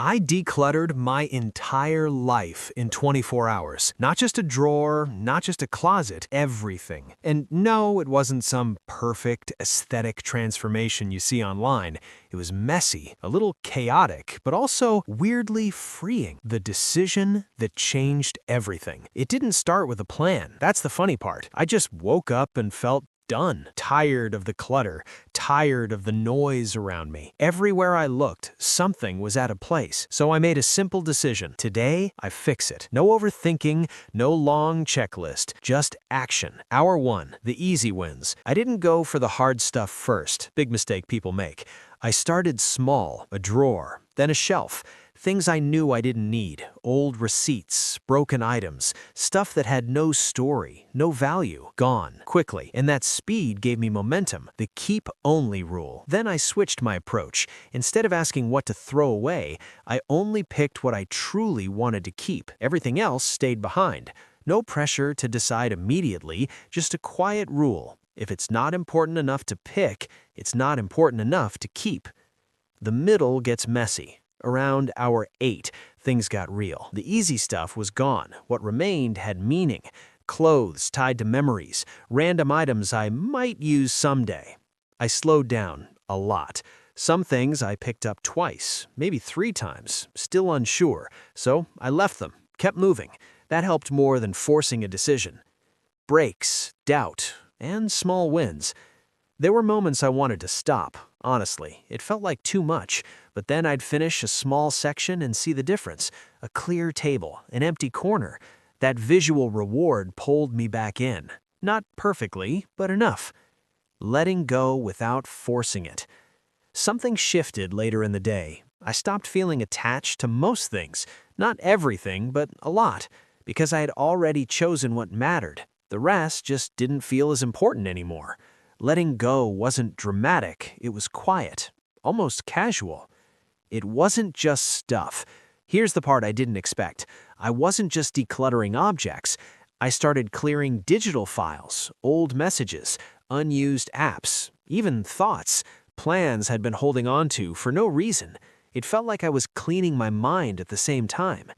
I decluttered my entire life in 24 hours. Not just a drawer, not just a closet, everything. And no, it wasn't some perfect aesthetic transformation you see online. It was messy, a little chaotic, but also weirdly freeing. The decision that changed everything. It didn't start with a plan. That's the funny part. I just woke up and felt done. Tired of the clutter, tired of the noise around me. Everywhere I looked, something was out of place. So I made a simple decision. Today, I fix it. No overthinking, no long checklist, just action. Hour 1, the easy wins. I didn't go for the hard stuff first. Big mistake people make. I started small, a drawer, then a shelf. Things I knew I didn't need, old receipts, broken items, stuff that had no story, no value, gone, quickly. And that speed gave me momentum, the keep-only rule. Then I switched my approach. Instead of asking what to throw away, I only picked what I truly wanted to keep. Everything else stayed behind. No pressure to decide immediately, just a quiet rule. If it's not important enough to pick, it's not important enough to keep. The middle gets messy. Around hour 8, things got real. The easy stuff was gone. What remained had meaning. Clothes tied to memories, random items I might use someday. I slowed down a lot. Some things I picked up twice, maybe 3 times, still unsure. So I left them, kept moving. That helped more than forcing a decision. Breaks, doubt, and small wins. There were moments I wanted to stop, honestly. It felt like too much, but then I'd finish a small section and see the difference. A clear table, an empty corner. That visual reward pulled me back in. Not perfectly, but enough. Letting go without forcing it. Something shifted later in the day. I stopped feeling attached to most things. Not everything, but a lot, because I had already chosen what mattered. The rest just didn't feel as important anymore. Letting go wasn't dramatic, it was quiet, almost casual. It wasn't just stuff. Here's the part I didn't expect. I wasn't just decluttering objects. I started clearing digital files, old messages, unused apps, even thoughts, plans I'd been holding on to for no reason. It felt like I was cleaning my mind at the same time.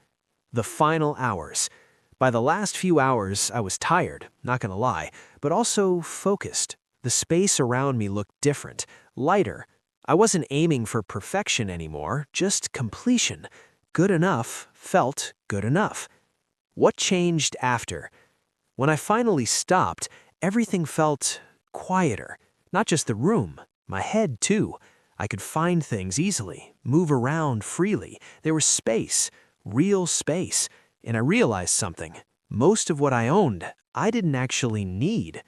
The final hours. By the last few hours, I was tired, not gonna lie, but also focused. The space around me looked different, lighter. I wasn't aiming for perfection anymore, just completion. Good enough felt good enough. What changed after? When I finally stopped, everything felt quieter. Not just the room, my head too. I could find things easily, move around freely. There was space, real space. And I realized something. Most of what I owned, I didn't actually need.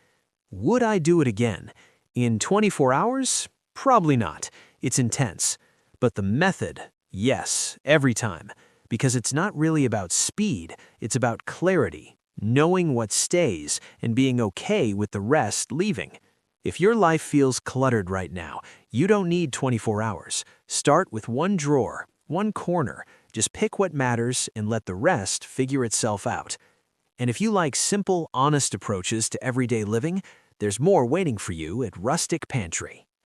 Would I do it again? In 24 hours? Probably not. It's intense. But the method, yes, every time. Because it's not really about speed, it's about clarity, knowing what stays, and being okay with the rest leaving. If your life feels cluttered right now, you don't need 24 hours. Start with one drawer, one corner. Just pick what matters and let the rest figure itself out. And if you like simple, honest approaches to everyday living, there's more waiting for you at Rustic Pantry.